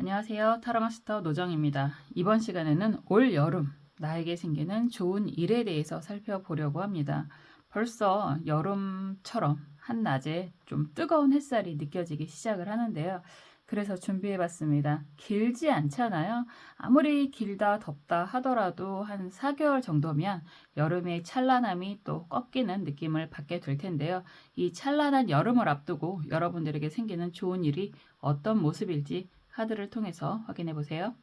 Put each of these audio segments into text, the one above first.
안녕하세요. 타로마스터 노정입니다. 이번 시간에는 올 여름 나에게 생기는 좋은 일에 대해서 살펴보려고 합니다. 벌써 여름처럼 한낮에 좀 뜨거운 햇살이 느껴지기 시작을 하는데요. 그래서 준비해봤습니다. 길지 않잖아요. 아무리 길다 덥다 하더라도 한 4개월 정도면 여름의 찬란함이 또 꺾이는 느낌을 받게 될 텐데요. 이 찬란한 여름을 앞두고 여러분들에게 생기는 좋은 일이 어떤 모습일지 카드를 통해서 확인해 보세요.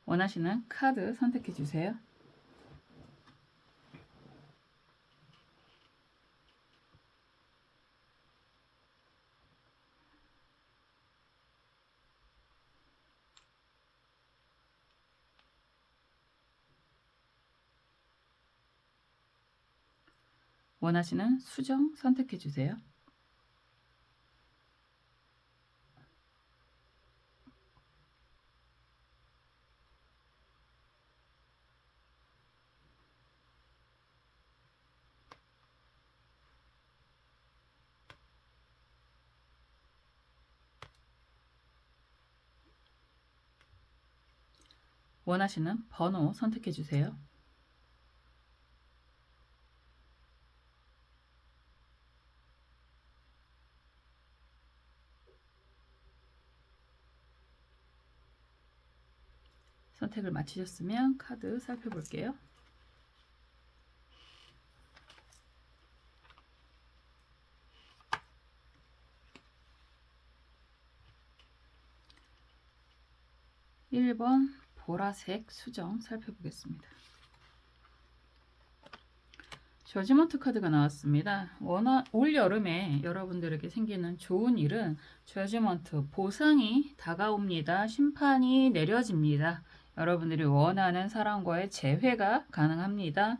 원하시는 카드 선택해 주세요. 원하시는 수정 선택해 주세요. 원하시는 번호 선택해 주세요. 선택을 마치셨으면 카드 살펴볼게요. (1번) 보라색 수정 살펴보겠습니다. 저지먼트 카드가 나왔습니다. 올 여름에 여러분들에게 생기는 좋은 일은 저지먼트, 보상이 다가옵니다. 심판이 내려집니다. 여러분들이 원하는 사람과의 재회가 가능합니다.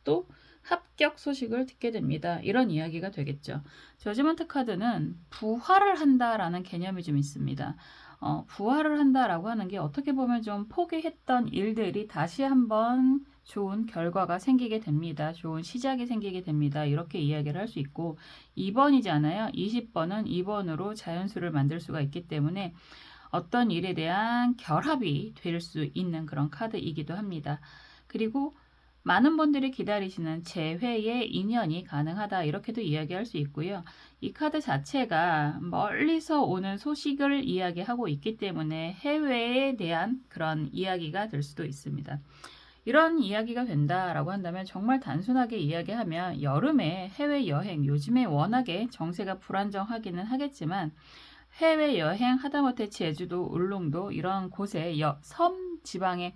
또 합격 소식을 듣게 됩니다. 이런 이야기가 되겠죠. 저지먼트 카드는 부활을 한다라는 개념이 좀 있습니다. 부활을 한다라고 하는 게 어떻게 보면 좀 포기했던 일들이 다시 한번 좋은 결과가 생기게 됩니다. 좋은 시작이 생기게 됩니다. 이렇게 이야기를 할 수 있고 2번이잖아요. 20번은 2번으로 자연수를 만들 수가 있기 때문에 어떤 일에 대한 결합이 될 수 있는 그런 카드이기도 합니다. 그리고 많은 분들이 기다리시는 재회의 인연이 가능하다 이렇게도 이야기할 수 있고요. 이 카드 자체가 멀리서 오는 소식을 이야기하고 있기 때문에 해외에 대한 그런 이야기가 될 수도 있습니다. 이런 이야기가 된다라고 한다면 정말 단순하게 이야기하면 여름에 해외여행, 요즘에 워낙에 정세가 불안정하기는 하겠지만 해외여행 하다못해 제주도, 울릉도 이런 곳에 섬 지방에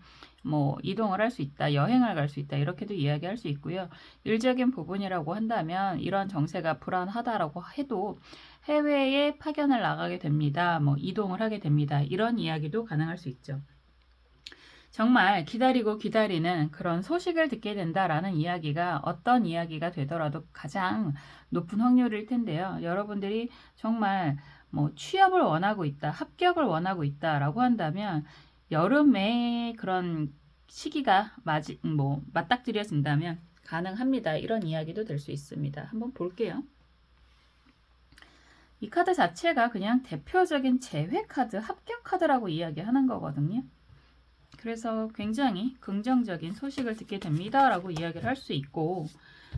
이동을 할 수 있다, 여행을 갈 수 있다 이렇게도 이야기할 수 있고요. 일적인 부분이라고 한다면 이런 정세가 불안하다라고 해도 해외에 파견을 나가게 됩니다. 이동을 하게 됩니다. 이런 이야기도 가능할 수 있죠. 정말 기다리고 기다리는 그런 소식을 듣게 된다라는 이야기가 어떤 이야기가 되더라도 가장 높은 확률일 텐데요. 여러분들이 정말 취업을 원하고 있다, 합격을 원하고 있다라고 한다면 여름에 그런 시기가 맞닥뜨려진다면 가능합니다. 이런 이야기도 될 수 있습니다. 한번 볼게요. 이 카드 자체가 그냥 대표적인 재회 카드, 합격 카드라고 이야기하는 거거든요. 그래서 굉장히 긍정적인 소식을 듣게 됩니다 라고 이야기를 할 수 있고,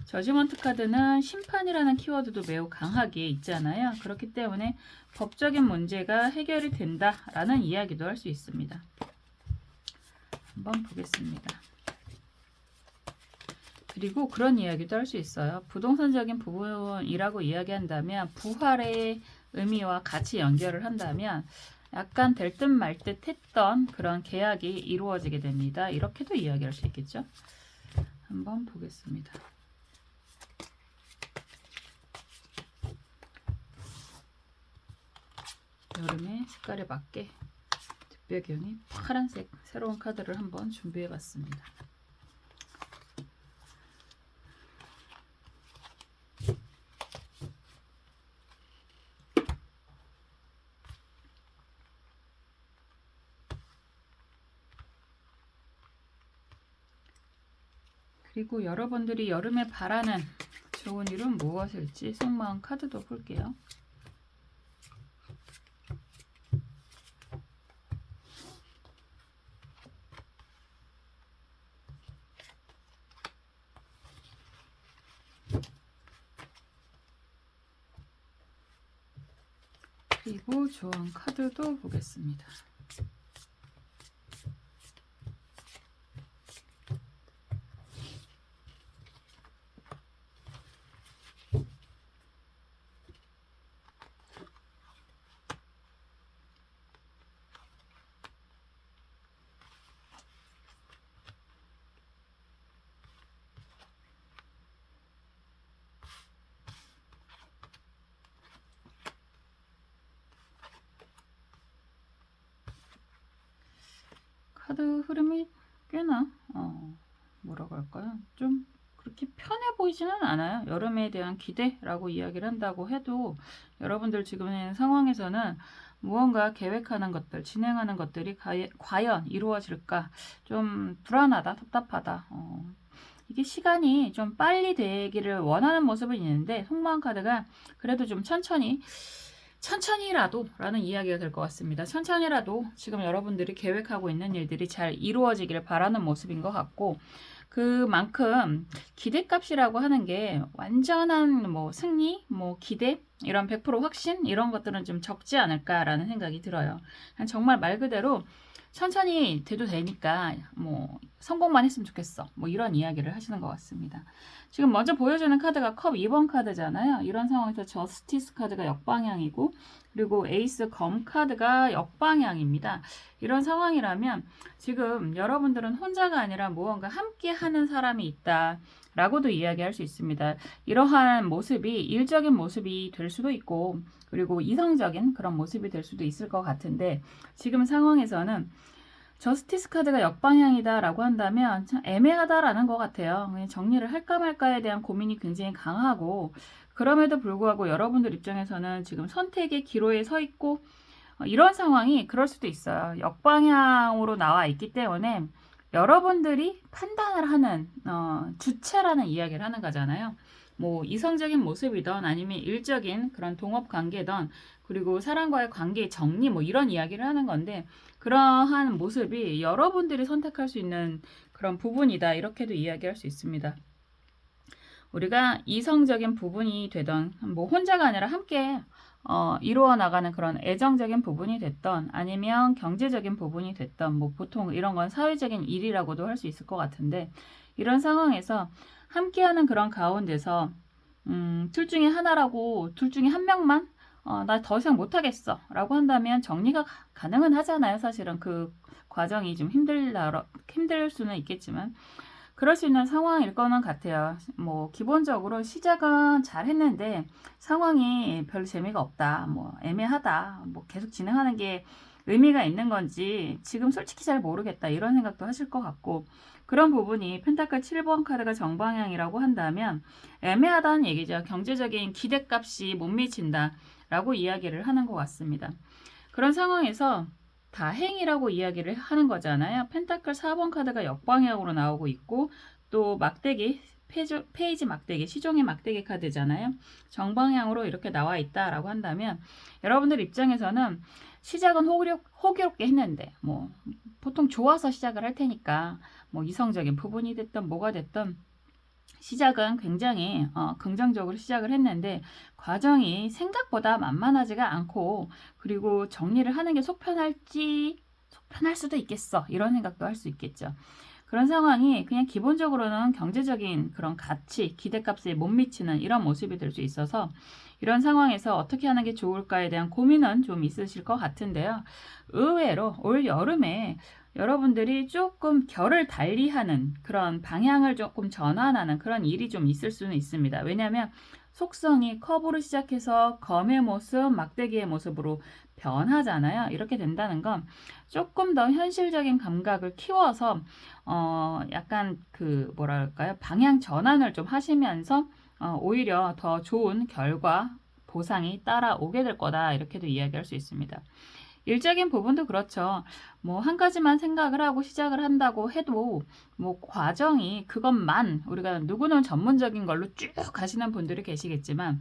저지먼트 카드는 심판이라는 키워드도 매우 강하게 있잖아요. 그렇기 때문에 법적인 문제가 해결이 된다 라는 이야기도 할 수 있습니다. 한번 보겠습니다. 그리고 그런 이야기도 할 수 있어요. 부동산적인 부분이라고 이야기한다면 부활의 의미와 같이 연결을 한다면 약간 될 듯 말 듯 했던 그런 계약이 이루어지게 됩니다. 이렇게도 이야기할 수 있겠죠. 한번 보겠습니다. 여름의 색깔에 맞게 뒷배경이 파란색 새로운 카드를 한번 준비해 봤습니다. 그리고 여러분들이 여름에 바라는 좋은 일은 무엇일지 속마음 카드도 볼게요. 그리고 조언 카드도 보겠습니다. 카드 흐름이 꽤나 뭐라고 할까요? 좀 그렇게 편해 보이지는 않아요. 여름에 대한 기대라고 이야기를 한다고 해도 여러분들 지금 상황에서는 무언가 계획하는 것들, 진행하는 것들이 과연 이루어질까? 좀 불안하다, 답답하다. 이게 시간이 좀 빨리 되기를 원하는 모습은 있는데 속마음 카드가 그래도 좀 천천히라도 라는 이야기가 될 것 같습니다. 천천히라도 지금 여러분들이 계획하고 있는 일들이 잘 이루어지기를 바라는 모습인 것 같고, 그만큼 기대값이라고 하는 게 완전한 뭐 승리, 뭐 기대, 이런 100% 확신 이런 것들은 좀 적지 않을까라는 생각이 들어요. 정말 말 그대로 천천히 돼도 되니까 뭐 성공만 했으면 좋겠어, 뭐 이런 이야기를 하시는 것 같습니다. 지금 먼저 보여주는 카드가 컵 2번 카드잖아요. 이런 상황에서 저스티스 카드가 역방향이고, 그리고 에이스 검 카드가 역방향입니다. 이런 상황이라면 지금 여러분들은 혼자가 아니라 무언가 함께 하는 사람이 있다 라고도 이야기할 수 있습니다. 이러한 모습이 일적인 모습이 될 수도 있고, 그리고 이성적인 그런 모습이 될 수도 있을 것 같은데, 지금 상황에서는 저스티스 카드가 역방향이다 라고 한다면 참 애매하다라는 것 같아요. 그냥 정리를 할까 말까에 대한 고민이 굉장히 강하고, 그럼에도 불구하고 여러분들 입장에서는 지금 선택의 기로에 서 있고, 이런 상황이 그럴 수도 있어요. 역방향으로 나와 있기 때문에 여러분들이 판단을 하는 주체라는 이야기를 하는 거잖아요. 뭐 이성적인 모습이든 아니면 일적인 그런 동업 관계든, 그리고 사람과의 관계의 정리 뭐 이런 이야기를 하는 건데, 그러한 모습이 여러분들이 선택할 수 있는 그런 부분이다 이렇게도 이야기할 수 있습니다. 우리가 이성적인 부분이 되던 뭐 혼자가 아니라 함께 이루어 나가는 그런 애정적인 부분이 됐던, 아니면 경제적인 부분이 됐던, 뭐 보통 이런 건 사회적인 일이라고도 할 수 있을 것 같은데, 이런 상황에서 함께하는 그런 가운데서 둘 중에 하나라고, 둘 중에 한 명만 나 더 이상 못하겠어 라고 한다면 정리가 가능은 하잖아요. 사실은 그 과정이 좀 힘들 수는 있겠지만 그럴 수 있는 상황일 거는 같아요. 뭐 기본적으로 시작은 잘 했는데 상황이 별로 재미가 없다, 뭐 애매하다, 뭐 계속 진행하는 게 의미가 있는 건지 지금 솔직히 잘 모르겠다 이런 생각도 하실 것 같고, 그런 부분이 펜타클 7번 카드가 정방향이라고 한다면 애매하다는 얘기죠. 경제적인 기대값이 못 미친다 라고 이야기를 하는 것 같습니다. 그런 상황에서 다행이라고 이야기를 하는 거잖아요. 펜타클 4번 카드가 역방향으로 나오고 있고, 또 막대기, 페이지 막대기, 시종의 막대기 카드잖아요. 정방향으로 이렇게 나와 있다라고 한다면 여러분들 입장에서는 시작은 호기롭게 했는데, 뭐 보통 좋아서 시작을 할 테니까 뭐 이성적인 부분이 됐든 뭐가 됐든 시작은 굉장히 긍정적으로 시작을 했는데 과정이 생각보다 만만하지가 않고, 그리고 정리를 하는 게 속편할 수도 있겠어 이런 생각도 할 수 있겠죠. 그런 상황이 그냥 기본적으로는 경제적인 그런 가치, 기대값에 못 미치는 이런 모습이 될 수 있어서, 이런 상황에서 어떻게 하는 게 좋을까에 대한 고민은 좀 있으실 것 같은데요. 의외로 올 여름에 여러분들이 조금 결을 달리하는 그런 방향을 조금 전환하는 그런 일이 좀 있을 수는 있습니다. 왜냐하면 속성이 컵으로 시작해서 검의 모습, 막대기의 모습으로 변하잖아요. 이렇게 된다는 건 조금 더 현실적인 감각을 키워서 약간 그 뭐랄까요, 방향 전환을 좀 하시면서 오히려 더 좋은 결과, 보상이 따라오게 될 거다 이렇게도 이야기할 수 있습니다. 일적인 부분도 그렇죠. 뭐 한 가지만 생각을 하고 시작을 한다고 해도 뭐 과정이 그것만 우리가 누구는 전문적인 걸로 쭉 가시는 분들이 계시겠지만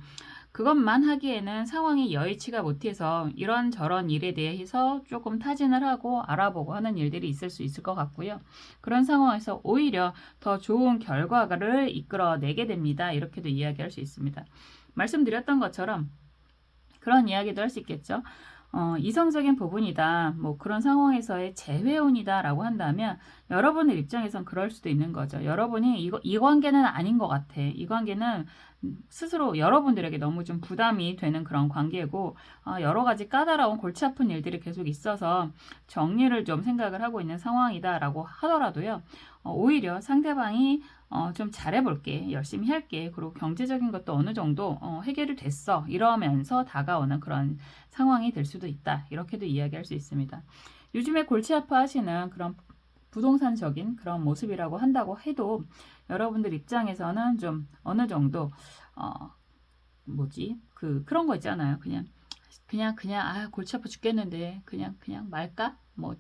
그것만 하기에는 상황이 여의치가 못해서 이런저런 일에 대해서 조금 타진을 하고 알아보고 하는 일들이 있을 수 있을 것 같고요. 그런 상황에서 오히려 더 좋은 결과를 이끌어내게 됩니다. 이렇게도 이야기할 수 있습니다. 말씀드렸던 것처럼 그런 이야기도 할 수 있겠죠. 이성적인 부분이다. 뭐 그런 상황에서의 재회원이다 라고 한다면 여러분의 입장에선 그럴 수도 있는 거죠. 여러분이 이 관계는 아닌 것 같아. 이 관계는 스스로 여러분들에게 너무 좀 부담이 되는 그런 관계고 여러 가지 까다로운 골치 아픈 일들이 계속 있어서 정리를 좀 생각을 하고 있는 상황이다 라고 하더라도요. 오히려 상대방이 좀 잘해볼게, 열심히 할게, 그리고 경제적인 것도 어느 정도 해결이 됐어 이러면서 다가오는 그런 상황이 될 수도 있다. 이렇게도 이야기할 수 있습니다. 요즘에 골치 아파하시는 그런 부동산적인 그런 모습이라고 한다고 해도 여러분들 입장에서는 좀 어느 정도 그런 거 있잖아요. 그냥 골치 아파 죽겠는데 그냥 말까? 뭐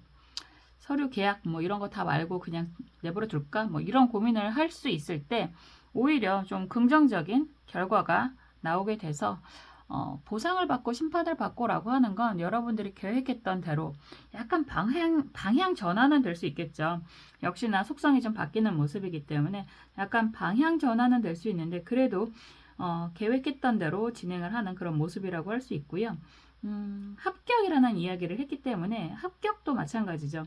서류 계약 뭐 이런 거 다 말고 그냥 내버려 둘까? 뭐 이런 고민을 할 수 있을 때 오히려 좀 긍정적인 결과가 나오게 돼서 보상을 받고 심판을 받고라고 하는 건 여러분들이 계획했던 대로 약간 방향 전환은 될 수 있겠죠. 역시나 속성이 좀 바뀌는 모습이기 때문에 약간 방향 전환은 될 수 있는데 그래도 계획했던 대로 진행을 하는 그런 모습이라고 할 수 있고요. 합격이라는 이야기를 했기 때문에 합격도 마찬가지죠.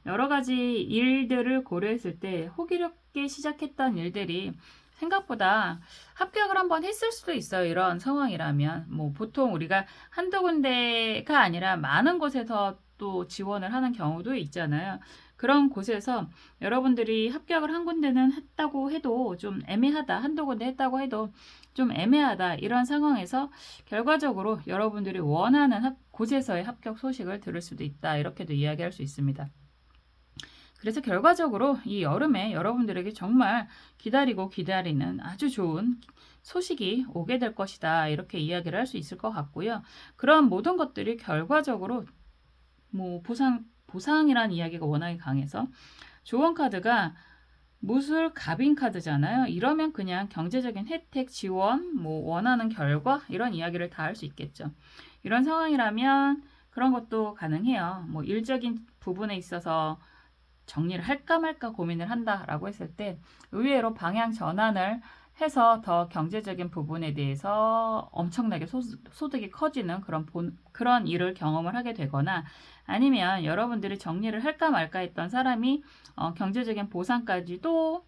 여러 가지 일들을 고려했을 때 호기롭게 시작했던 일들이 생각보다 합격을 한번 했을 수도 있어요. 이런 상황이라면. 뭐 보통 우리가 한두 군데가 아니라 많은 곳에서 또 지원을 하는 경우도 있잖아요. 그런 곳에서 여러분들이 합격을 한 군데는 했다고 해도 좀 애매하다. 한두 군데 했다고 해도 좀 애매하다. 이런 상황에서 결과적으로 여러분들이 원하는 곳에서의 합격 소식을 들을 수도 있다. 이렇게도 이야기할 수 있습니다. 그래서 결과적으로 이 여름에 여러분들에게 정말 기다리고 기다리는 아주 좋은 소식이 오게 될 것이다. 이렇게 이야기를 할 수 있을 것 같고요. 그런 모든 것들이 결과적으로 뭐 보상이라는 이야기가 워낙에 강해서 조언 카드가 무술 갑인 카드잖아요. 이러면 그냥 경제적인 혜택, 지원, 뭐 원하는 결과 이런 이야기를 다 할 수 있겠죠. 이런 상황이라면 그런 것도 가능해요. 뭐 일적인 부분에 있어서 정리를 할까 말까 고민을 한다라고 했을 때 의외로 방향 전환을 해서 더 경제적인 부분에 대해서 엄청나게 소득이 커지는 그런 일을 경험을 하게 되거나 아니면 여러분들이 정리를 할까 말까 했던 사람이 경제적인 보상까지도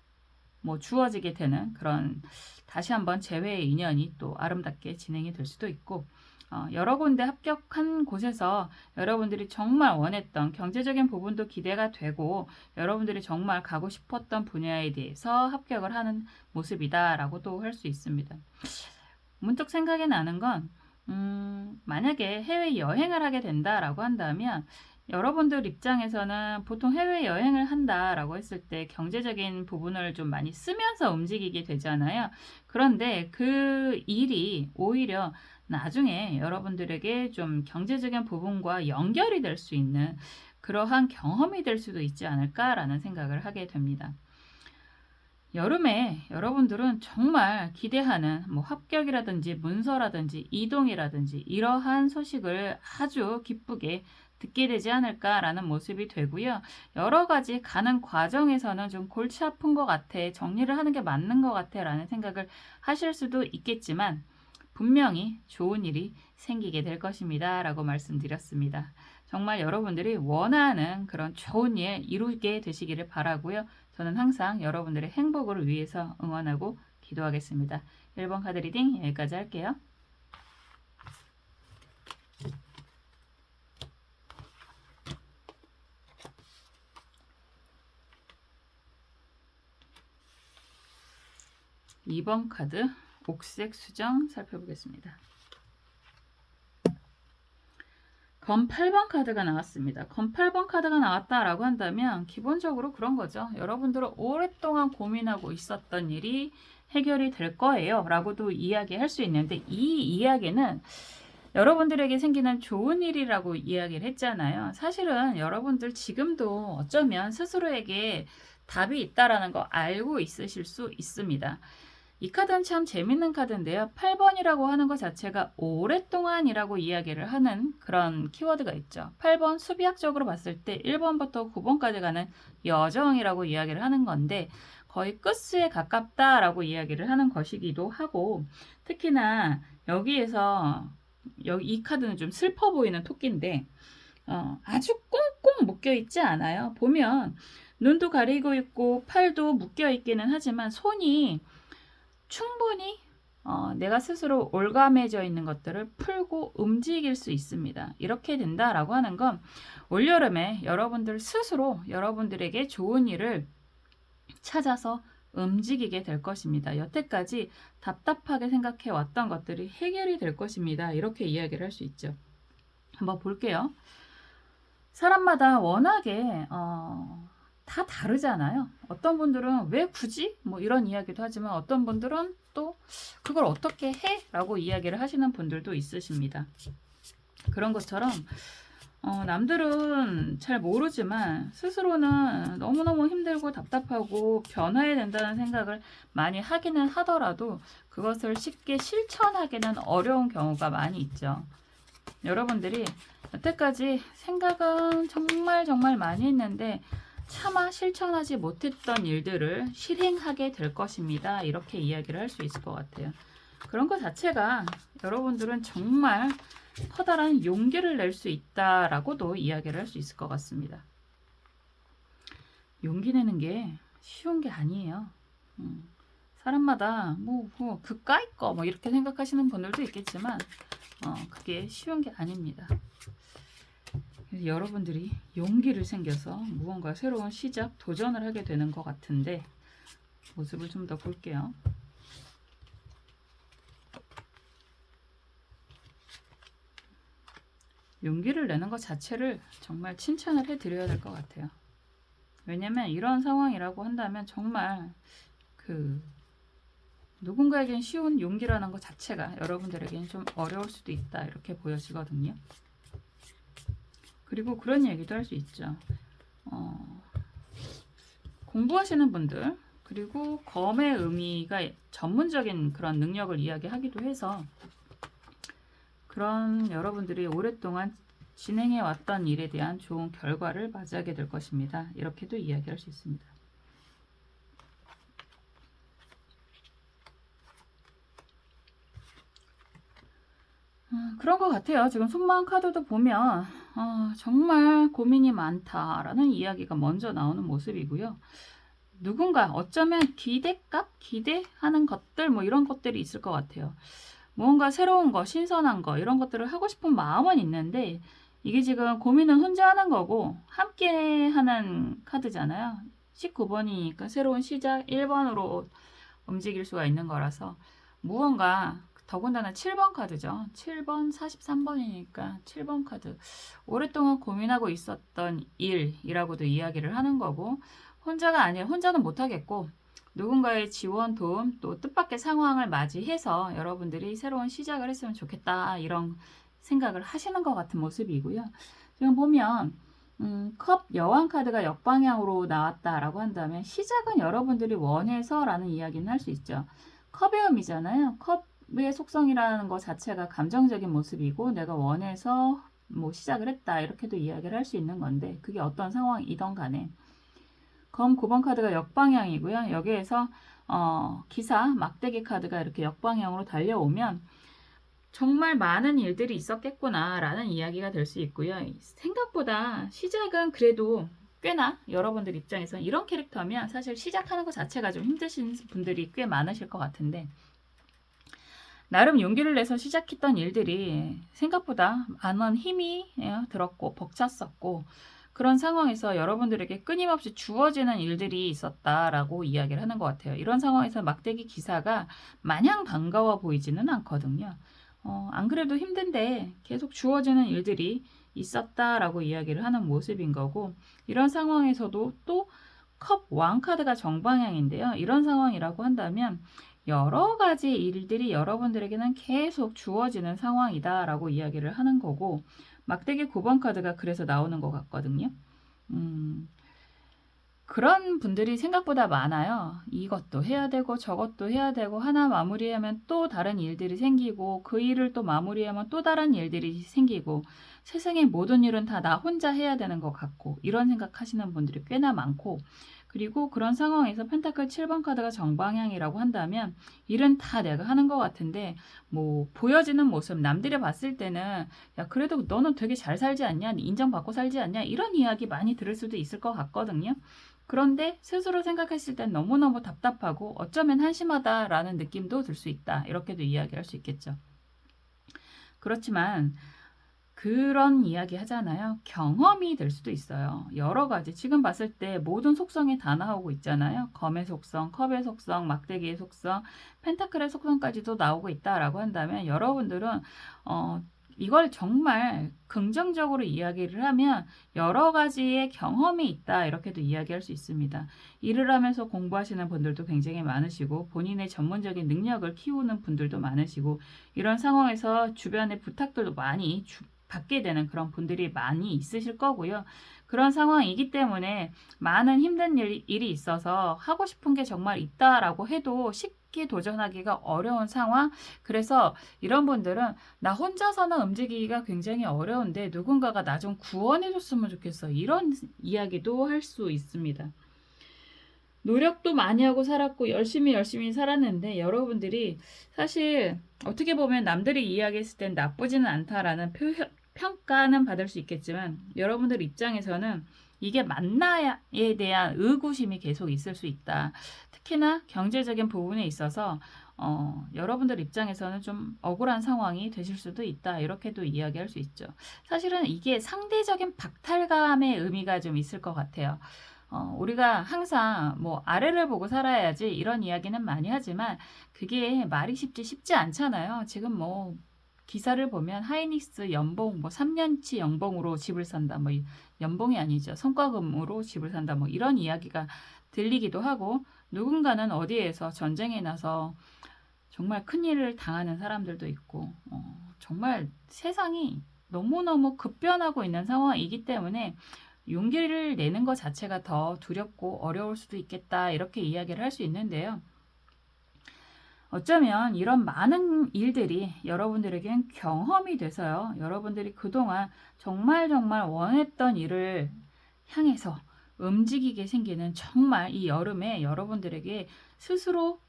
뭐 주어지게 되는 그런 다시 한번 재회의 인연이 또 아름답게 진행이 될 수도 있고 여러 군데 합격한 곳에서 여러분들이 정말 원했던 경제적인 부분도 기대가 되고 여러분들이 정말 가고 싶었던 분야에 대해서 합격을 하는 모습이다라고도 할 수 있습니다. 문득 생각이 나는 건 만약에 해외여행을 하게 된다라고 한다면 여러분들 입장에서는 보통 해외여행을 한다라고 했을 때 경제적인 부분을 좀 많이 쓰면서 움직이게 되잖아요. 그런데 그 일이 오히려 나중에 여러분들에게 좀 경제적인 부분과 연결이 될 수 있는 그러한 경험이 될 수도 있지 않을까라는 생각을 하게 됩니다. 여름에 여러분들은 정말 기대하는 뭐 합격이라든지 문서라든지 이동이라든지 이러한 소식을 아주 기쁘게 듣게 되지 않을까라는 모습이 되고요. 여러 가지 가는 과정에서는 좀 골치 아픈 것 같아. 정리를 하는 게 맞는 것 같아. 라는 생각을 하실 수도 있겠지만 분명히 좋은 일이 생기게 될 것입니다. 라고 말씀드렸습니다. 정말 여러분들이 원하는 그런 좋은 일 이루게 되시기를 바라고요. 저는 항상 여러분들의 행복을 위해서 응원하고 기도하겠습니다. 1번 카드 리딩 여기까지 할게요. (2번) 카드 옥색 수정 살펴보겠습니다. 검 8번 카드가 나왔습니다. 검 8번 카드가 나왔다라고 한다면 기본적으로 그런 거죠. 여러분들은 오랫동안 고민하고 있었던 일이 해결이 될 거예요. 라고도 이야기할 수 있는데 이 이야기는 여러분들에게 생기는 좋은 일이라고 이야기를 했잖아요. 사실은 여러분들 지금도 어쩌면 스스로에게 답이 있다라는 거 알고 있으실 수 있습니다. 이 카드는 참 재밌는 카드인데요. 8번이라고 하는 것 자체가 오랫동안이라고 이야기를 하는 그런 키워드가 있죠. 8번 수비학적으로 봤을 때 1번부터 9번까지 가는 여정이라고 이야기를 하는 건데 거의 끝에 가깝다라고 이야기를 하는 것이기도 하고, 특히나 여기에서 이 카드는 좀 슬퍼 보이는 토끼인데 아주 꽁꽁 묶여 있지 않아요. 보면 눈도 가리고 있고 팔도 묶여 있기는 하지만 손이 충분히 내가 스스로 올가매져 있는 것들을 풀고 움직일 수 있습니다. 이렇게 된다라고 하는 건 올여름에 여러분들 스스로 여러분들에게 좋은 일을 찾아서 움직이게 될 것입니다. 여태까지 답답하게 생각해 왔던 것들이 해결이 될 것입니다. 이렇게 이야기를 할 수 있죠. 한번 볼게요. 사람마다 워낙에 다 다르잖아요. 어떤 분들은 왜 굳이? 뭐 이런 이야기도 하지만 어떤 분들은 또 그걸 어떻게 해? 라고 이야기를 하시는 분들도 있으십니다. 그런 것처럼 남들은 잘 모르지만 스스로는 너무너무 힘들고 답답하고 변화해야 된다는 생각을 많이 하기는 하더라도 그것을 쉽게 실천하기는 어려운 경우가 많이 있죠. 여러분들이 여태까지 생각은 정말 많이 했는데 차마 실천하지 못했던 일들을 실행하게 될 것입니다. 이렇게 이야기를 할 수 있을 것 같아요. 그런 것 자체가 여러분들은 정말 커다란 용기를 낼 수 있다라고도 이야기를 할 수 있을 것 같습니다. 용기 내는 게 쉬운 게 아니에요. 사람마다 그까이 거 뭐 이렇게 생각하시는 분들도 있겠지만 그게 쉬운 게 아닙니다. 그래서 여러분들이 용기를 생겨서 무언가 새로운 시작, 도전을 하게 되는 것 같은데 모습을 좀 더 볼게요. 용기를 내는 것 자체를 정말 칭찬을 해드려야 될 것 같아요. 왜냐면 이런 상황이라고 한다면 정말 누군가에겐 쉬운 용기라는 것 자체가 여러분들에게는 좀 어려울 수도 있다 이렇게 보여지거든요. 그리고 그런 얘기도 할 수 있죠. 공부하시는 분들 그리고 검의 의미가 전문적인 그런 능력을 이야기하기도 해서 그런 여러분들이 오랫동안 진행해 왔던 일에 대한 좋은 결과를 맞이하게 될 것입니다. 이렇게도 이야기할 수 있습니다. 그런 것 같아요. 지금 속마음 카드도 보면 정말 고민이 많다라는 이야기가 먼저 나오는 모습이고요. 누군가 어쩌면 기대하는 것들 뭐 이런 것들이 있을 것 같아요. 무언가 새로운 거, 신선한 거 이런 것들을 하고 싶은 마음은 있는데 이게 지금 고민은 혼자 하는 거고 함께 하는 카드잖아요. 19번이니까 새로운 시작 1번으로 움직일 수가 있는 거라서 무언가 더군다나 7번 카드죠. 7번, 43번이니까 7번 카드. 오랫동안 고민하고 있었던 일이라고도 이야기를 하는 거고 혼자가 아니라 혼자는 못하겠고 누군가의 지원, 도움, 또 뜻밖의 상황을 맞이해서 여러분들이 새로운 시작을 했으면 좋겠다 이런 생각을 하시는 것 같은 모습이고요. 지금 보면 컵 여왕 카드가 역방향으로 나왔다라고 한다면 시작은 여러분들이 원해서라는 이야기는 할 수 있죠. 컵의 의미잖아요. 컵의 속성이라는 것 자체가 감정적인 모습이고 내가 원해서 뭐 시작을 했다 이렇게도 이야기를 할 수 있는 건데 그게 어떤 상황이든 간에 검 9번 카드가 역방향이고요. 여기에서 기사 막대기 카드가 이렇게 역방향으로 달려오면 정말 많은 일들이 있었겠구나 라는 이야기가 될 수 있고요. 생각보다 시작은 그래도 꽤나 여러분들 입장에서 이런 캐릭터면 사실 시작하는 것 자체가 좀 힘드신 분들이 꽤 많으실 것 같은데 나름 용기를 내서 시작했던 일들이 생각보다 많은 힘이 들었고 벅찼었고 그런 상황에서 여러분들에게 끊임없이 주어지는 일들이 있었다라고 이야기를 하는 것 같아요. 이런 상황에서 막대기 기사가 마냥 반가워 보이지는 않거든요. 안 그래도 힘든데 계속 주어지는 일들이 있었다라고 이야기를 하는 모습인 거고 이런 상황에서도 또 컵 왕 카드가 정방향인데요. 이런 상황이라고 한다면 여러 가지 일들이 여러분들에게는 계속 주어지는 상황이다라고 이야기를 하는 거고, 막대기 9번 카드가 그래서 나오는 것 같거든요. 그런 분들이 생각보다 많아요. 이것도 해야 되고 저것도 해야 되고 하나 마무리하면 또 다른 일들이 생기고 그 일을 또 마무리하면 또 다른 일들이 생기고 세상의 모든 일은 다 나 혼자 해야 되는 것 같고 이런 생각하시는 분들이 꽤나 많고 그리고 그런 상황에서 펜타클 7번 카드가 정방향이라고 한다면 일은 다 내가 하는 것 같은데 뭐 보여지는 모습 남들이 봤을 때는 야 그래도 너는 되게 잘 살지 않냐 인정받고 살지 않냐 이런 이야기 많이 들을 수도 있을 것 같거든요. 그런데 스스로 생각했을 땐 너무너무 답답하고 어쩌면 한심하다라는 느낌도 들 수 있다. 이렇게도 이야기할 수 있겠죠. 그렇지만 그런 이야기 하잖아요. 경험이 될 수도 있어요. 여러 가지 지금 봤을 때 모든 속성이 다 나오고 있잖아요. 검의 속성, 컵의 속성, 막대기의 속성, 펜타클의 속성까지도 나오고 있다라고 한다면 여러분들은 이걸 정말 긍정적으로 이야기를 하면 여러 가지의 경험이 있다 이렇게도 이야기할 수 있습니다. 일을 하면서 공부하시는 분들도 굉장히 많으시고 본인의 전문적인 능력을 키우는 분들도 많으시고 이런 상황에서 주변의 부탁들도 많이 받게 되는 그런 분들이 많이 있으실 거고요. 그런 상황이기 때문에 많은 힘든 일이 있어서 하고 싶은 게 정말 있다라고 해도 쉽게 도전하기가 어려운 상황. 그래서 이런 분들은 나 혼자서는 움직이기가 굉장히 어려운데 누군가가 나 좀 구원해 줬으면 좋겠어. 이런 이야기도 할 수 있습니다. 노력도 많이 하고 살았고 열심히 살았는데 여러분들이 사실 어떻게 보면 남들이 이야기했을 땐 나쁘지는 않다라는 평가는 받을 수 있겠지만 여러분들 입장에서는 이게 맞나에 대한 의구심이 계속 있을 수 있다. 특히나 경제적인 부분에 있어서 여러분들 입장에서는 좀 억울한 상황이 되실 수도 있다. 이렇게도 이야기할 수 있죠. 사실은 이게 상대적인 박탈감의 의미가 좀 있을 것 같아요. 우리가 항상 뭐 아래를 보고 살아야지 이런 이야기는 많이 하지만 그게 말이 쉽지 않잖아요. 지금 뭐 기사를 보면 하이닉스 연봉 뭐 3년치 연봉으로 집을 산다. 뭐 연봉이 아니죠. 성과금으로 집을 산다. 뭐 이런 이야기가 들리기도 하고 누군가는 어디에서 전쟁에 나서 정말 큰일을 당하는 사람들도 있고 정말 세상이 너무너무 급변하고 있는 상황이기 때문에 용기를 내는 것 자체가 더 두렵고 어려울 수도 있겠다 이렇게 이야기를 할 수 있는데요. 어쩌면 이런 많은 일들이 여러분들에겐 경험이 돼서요. 여러분들이 그동안 정말 원했던 일을 향해서 움직이게 생기는 정말 이 여름에 여러분들에게 스스로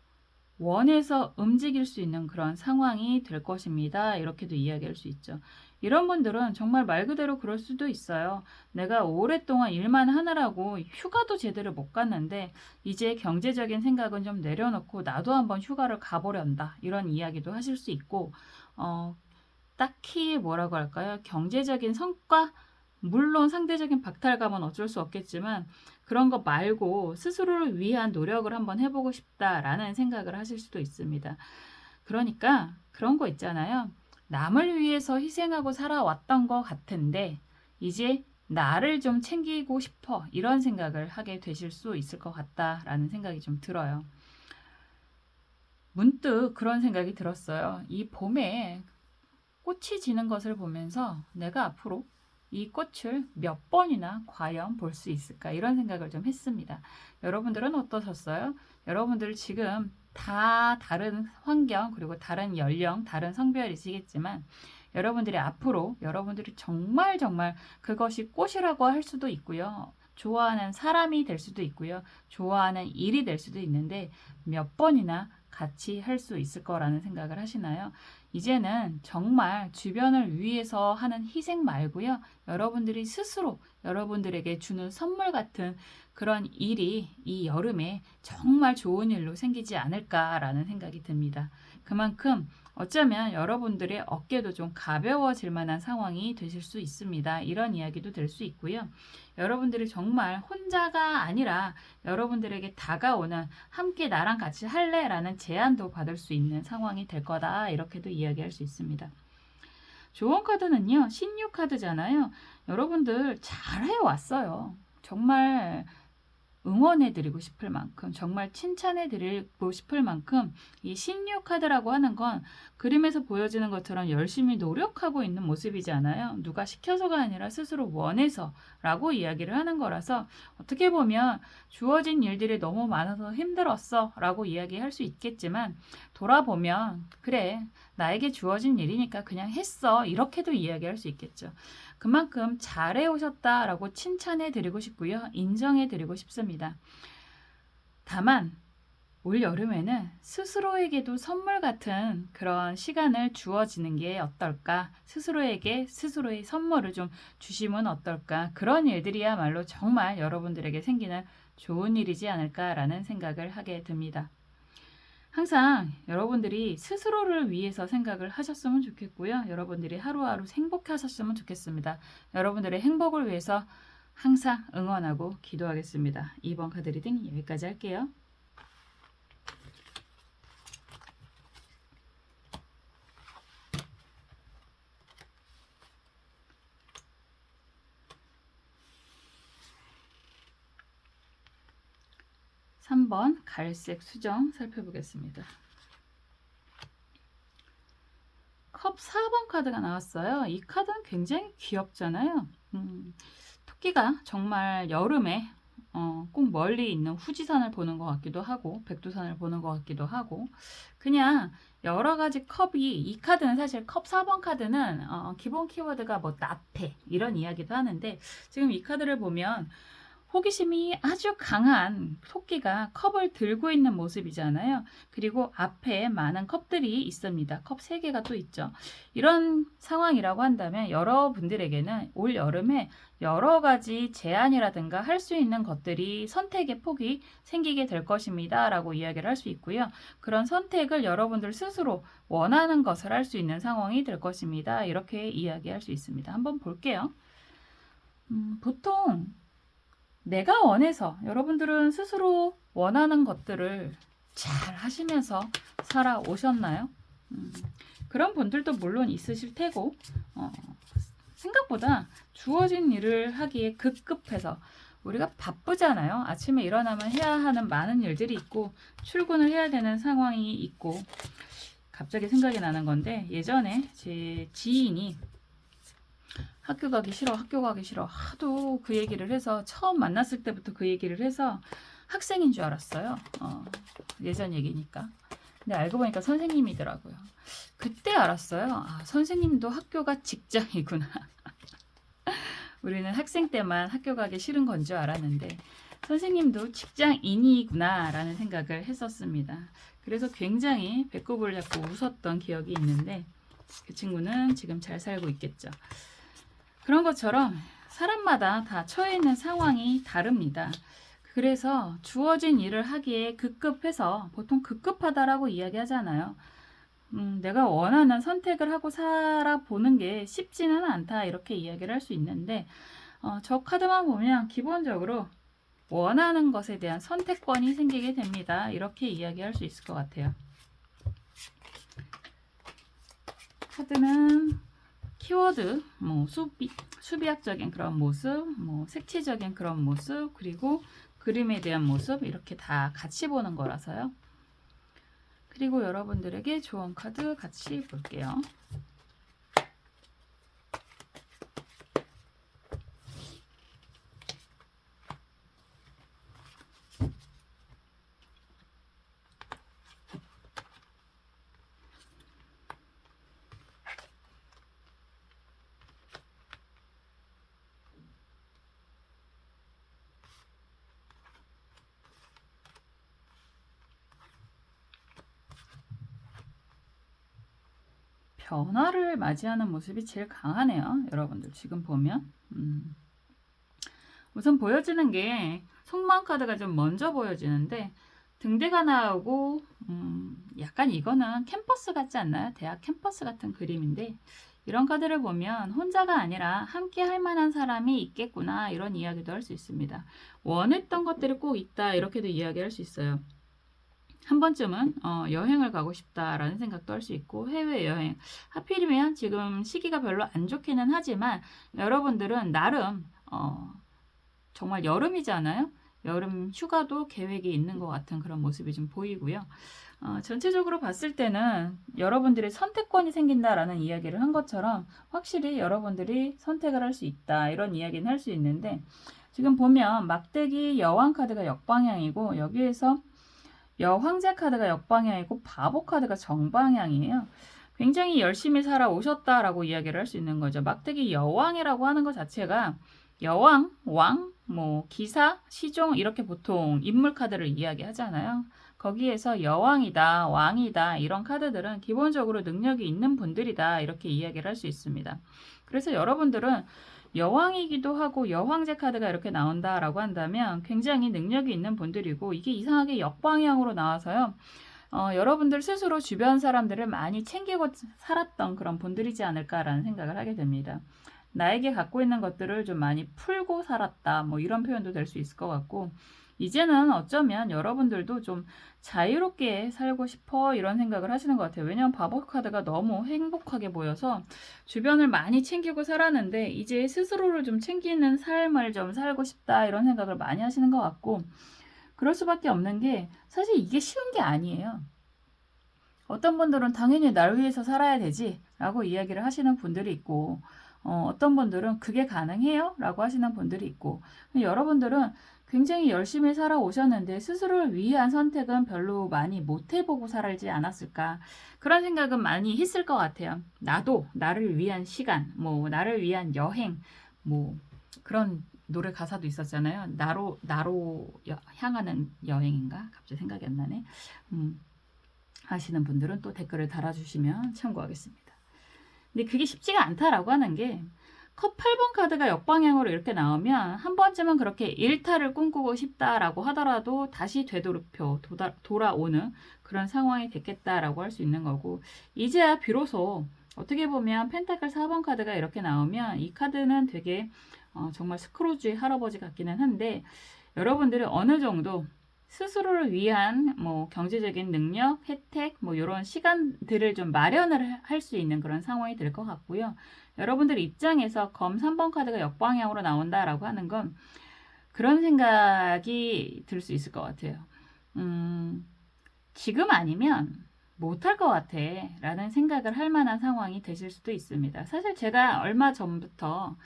원해서 움직일 수 있는 그런 상황이 될 것입니다. 이렇게도 이야기할 수 있죠. 이런 분들은 정말 말 그대로 그럴 수도 있어요. 내가 오랫동안 일만 하느라고 휴가도 제대로 못 갔는데 이제 경제적인 생각은 좀 내려놓고 나도 한번 휴가를 가보련다. 이런 이야기도 하실 수 있고 딱히 뭐라고 할까요? 경제적인 성과 물론 상대적인 박탈감은 어쩔 수 없겠지만 그런 거 말고 스스로를 위한 노력을 한번 해보고 싶다라는 생각을 하실 수도 있습니다. 그러니까 그런 거 있잖아요. 남을 위해서 희생하고 살아왔던 것 같은데 이제 나를 좀 챙기고 싶어 이런 생각을 하게 되실 수 있을 것 같다라는 생각이 좀 들어요. 문득 그런 생각이 들었어요. 이 봄에 꽃이 지는 것을 보면서 내가 앞으로 이 꽃을 몇 번이나 과연 볼 수 있을까 이런 생각을 좀 했습니다. 여러분들은 어떠셨어요? 여러분들 지금 다 다른 환경 그리고 다른 연령 다른 성별이시겠지만 여러분들이 앞으로 여러분들이 정말 그것이 꽃이라고 할 수도 있고요. 좋아하는 사람이 될 수도 있고요. 좋아하는 일이 될 수도 있는데 몇 번이나 같이 할 수 있을 거라는 생각을 하시나요? 이제는 정말 주변을 위해서 하는 희생 말고요. 여러분들이 스스로 여러분들에게 주는 선물 같은 그런 일이 이 여름에 정말 좋은 일로 생기지 않을까라는 생각이 듭니다. 그만큼 어쩌면 여러분들의 어깨도 좀 가벼워질 만한 상황이 되실 수 있습니다. 이런 이야기도 될 수 있고요. 여러분들이 정말 혼자가 아니라 여러분들에게 다가오는 함께 나랑 같이 할래? 라는 제안도 받을 수 있는 상황이 될 거다. 이렇게도 이야기할 수 있습니다. 좋은 카드는요. 신유 카드잖아요. 여러분들 잘 해왔어요. 정말 응원해드리고 싶을 만큼, 정말 칭찬해드리고 싶을 만큼 이 신유 카드라고 하는 건 그림에서 보여지는 것처럼 열심히 노력하고 있는 모습이잖아요. 누가 시켜서가 아니라 스스로 원해서 라고 이야기를 하는 거라서 어떻게 보면 주어진 일들이 너무 많아서 힘들었어 라고 이야기할 수 있겠지만, 돌아보면 그래, 나에게 주어진 일이니까 그냥 했어, 이렇게도 이야기할 수 있겠죠. 그만큼 잘해 오셨다라고 칭찬해 드리고 싶고요. 인정해 드리고 싶습니다. 다만 올 여름에는 스스로에게도 선물 같은 그런 시간을 주어지는 게 어떨까? 스스로에게 스스로의 선물을 좀 주시면 어떨까? 그런 일들이야말로 정말 여러분들에게 생기는 좋은 일이지 않을까라는 생각을 하게 됩니다. 항상 여러분들이 스스로를 위해서 생각을 하셨으면 좋겠고요. 여러분들이 하루하루 행복하셨으면 좋겠습니다. 여러분들의 행복을 위해서 항상 응원하고 기도하겠습니다. 2번 카드 리딩 여기까지 할게요. (3번) 갈색 수정 살펴보겠습니다. 컵 4번 카드가 나왔어요. 이 카드는 굉장히 귀엽잖아요. 토끼가 정말 여름에 꼭 멀리 있는 후지산을 보는 것 같기도 하고 백두산을 보는 것 같기도 하고, 그냥 여러 가지 컵이, 이 카드는 사실 컵 4번 카드는 기본 키워드가 뭐 나태 이런 이야기도 하는데, 지금 이 카드를 보면 호기심이 아주 강한 토끼가 컵을 들고 있는 모습이잖아요. 그리고 앞에 많은 컵들이 있습니다. 컵 3개가 또 있죠. 이런 상황이라고 한다면 여러분들에게는 올 여름에 여러 가지 제안이라든가 할 수 있는 것들이, 선택의 폭이 생기게 될 것입니다 라고 이야기를 할 수 있고요. 그런 선택을 여러분들 스스로 원하는 것을 할 수 있는 상황이 될 것입니다. 이렇게 이야기할 수 있습니다. 한번 볼게요. 보통 내가 원해서, 여러분들은 스스로 원하는 것들을 잘 하시면서 살아오셨나요? 그런 분들도 물론 있으실 테고, 생각보다 주어진 일을 하기에 급급해서, 우리가 바쁘잖아요. 아침에 일어나면 해야 하는 많은 일들이 있고 출근을 해야 되는 상황이 있고. 갑자기 생각이 나는 건데, 예전에 제 지인이 학교 가기 싫어 하도 그 얘기를 해서, 처음 만났을 때부터 그 얘기를 해서 학생인 줄 알았어요. 예전 얘기니까. 근데 알고 보니까 선생님이더라고요. 그때 알았어요. 아, 선생님도 학교가 직장이구나. 우리는 학생 때만 학교 가기 싫은 건 줄 알았는데 선생님도 직장인이구나 라는 생각을 했었습니다. 그래서 굉장히 배꼽을 잡고 웃었던 기억이 있는데, 그 친구는 지금 잘 살고 있겠죠. 그런 것처럼 사람마다 다 처해 있는 상황이 다릅니다. 그래서 주어진 일을 하기에 급급해서, 보통 급급하다라고 이야기하잖아요. 내가 원하는 선택을 하고 살아보는 게 쉽지는 않다, 이렇게 이야기를 할 수 있는데, 저 카드만 보면 기본적으로 원하는 것에 대한 선택권이 생기게 됩니다. 이렇게 이야기할 수 있을 것 같아요. 카드는 키워드, 뭐 수비학적인 그런 모습, 뭐 색채적인 그런 모습, 그리고 그림에 대한 모습, 이렇게 다 같이 보는 거라서요. 그리고 여러분들에게 좋은 카드 같이 볼게요. 변화를 맞이하는 모습이 제일 강하네요. 여러분들 지금 보면 우선 보여지는 게 속마음 카드가 좀 먼저 보여지는데, 등대가 나오고 약간 이거는 캠퍼스 같지 않나요? 대학 캠퍼스 같은 그림인데, 이런 카드를 보면 혼자가 아니라 함께 할 만한 사람이 있겠구나, 이런 이야기도 할 수 있습니다. 원했던 것들이 꼭 있다, 이렇게도 이야기할 수 있어요. 한 번쯤은 여행을 가고 싶다라는 생각도 할 수 있고, 해외여행, 하필이면 지금 시기가 별로 안 좋기는 하지만 여러분들은 나름 정말 여름이잖아요. 여름 휴가도 계획이 있는 것 같은 그런 모습이 좀 보이고요. 전체적으로 봤을 때는 여러분들의 선택권이 생긴다라는 이야기를 한 것처럼 확실히 여러분들이 선택을 할 수 있다 이런 이야기는 할 수 있는데, 지금 보면 막대기 여왕 카드가 역방향이고 여기에서 여황제 카드가 역방향이고 바보 카드가 정방향이에요. 굉장히 열심히 살아오셨다라고 이야기를 할 수 있는 거죠. 막대기 여왕이라고 하는 것 자체가 여왕, 왕, 뭐 기사, 시종 이렇게 보통 인물 카드를 이야기하잖아요. 거기에서 여왕이다, 왕이다 이런 카드들은 기본적으로 능력이 있는 분들이다 이렇게 이야기를 할 수 있습니다. 그래서 여러분들은 여왕이기도 하고 여황제 카드가 이렇게 나온다라고 한다면 굉장히 능력이 있는 분들이고, 이게 이상하게 역방향으로 나와서요. 여러분들 스스로 주변 사람들을 많이 챙기고 살았던 그런 분들이지 않을까라는 생각을 하게 됩니다. 나에게 갖고 있는 것들을 좀 많이 풀고 살았다, 뭐 이런 표현도 될 수 있을 것 같고, 이제는 어쩌면 여러분들도 좀 자유롭게 살고 싶어 이런 생각을 하시는 것 같아요. 왜냐하면 바보 카드가 너무 행복하게 보여서 주변을 많이 챙기고 살았는데 이제 스스로를 좀 챙기는 삶을 좀 살고 싶다 이런 생각을 많이 하시는 것 같고, 그럴 수밖에 없는 게 사실 이게 쉬운 게 아니에요. 어떤 분들은 당연히 날 위해서 살아야 되지 라고 이야기를 하시는 분들이 있고, 어떤 분들은 그게 가능해요? 라고 하시는 분들이 있고, 여러분들은 굉장히 열심히 살아오셨는데 스스로를 위한 선택은 별로 많이 못 해보고 살지 않았을까, 그런 생각은 많이 했을 것 같아요. 나도 나를 위한 시간, 뭐 나를 위한 여행, 뭐 그런 노래 가사도 있었잖아요. 나로 향하는 여행인가? 갑자기 생각이 안 나네. 하시는 분들은 또 댓글을 달아주시면 참고하겠습니다. 근데 그게 쉽지가 않다라고 하는 게, 컵 8번 카드가 역방향으로 이렇게 나오면 한 번쯤은 그렇게 일탈을 꿈꾸고 싶다라고 하더라도 다시 되돌이켜 돌아오는 그런 상황이 됐겠다라고 할 수 있는 거고, 이제야 비로소 어떻게 보면 펜타클 4번 카드가 이렇게 나오면 이 카드는 되게 정말 스크루지 할아버지 같기는 한데, 여러분들이 어느 정도 스스로를 위한 뭐 경제적인 능력, 혜택, 뭐 이런 시간들을 좀 마련을 할 수 있는 그런 상황이 될 것 같고요. 여러분들 입장에서 검 3번 카드가 역방향으로 나온다라고 하는 건 그런 생각이 들 수 있을 것 같아요. 지금 아니면 못할 것 같아 라는 생각을 할 만한 상황이 되실 수도 있습니다. 사실 제가 얼마 전부터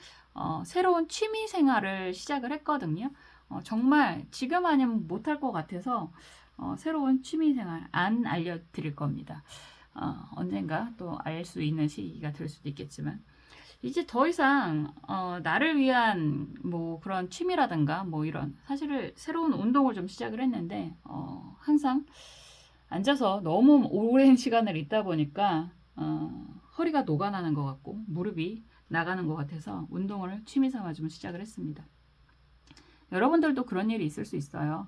새로운 취미 생활을 시작을 했거든요. 정말 지금 아니면 못할 것 같아서 새로운 취미 생활 안 알려드릴 겁니다. 언젠가 또 알 수 있는 시기가 될 수도 있겠지만, 이제 더 이상 나를 위한 뭐 그런 취미라든가 뭐 이런, 사실은 새로운 운동을 좀 시작을 했는데 항상 앉아서 너무 오랜 시간을 있다 보니까 허리가 녹아나는 것 같고 무릎이 나가는 것 같아서 운동을 취미 삼아 좀 시작을 했습니다. 여러분들도 그런 일이 있을 수 있어요.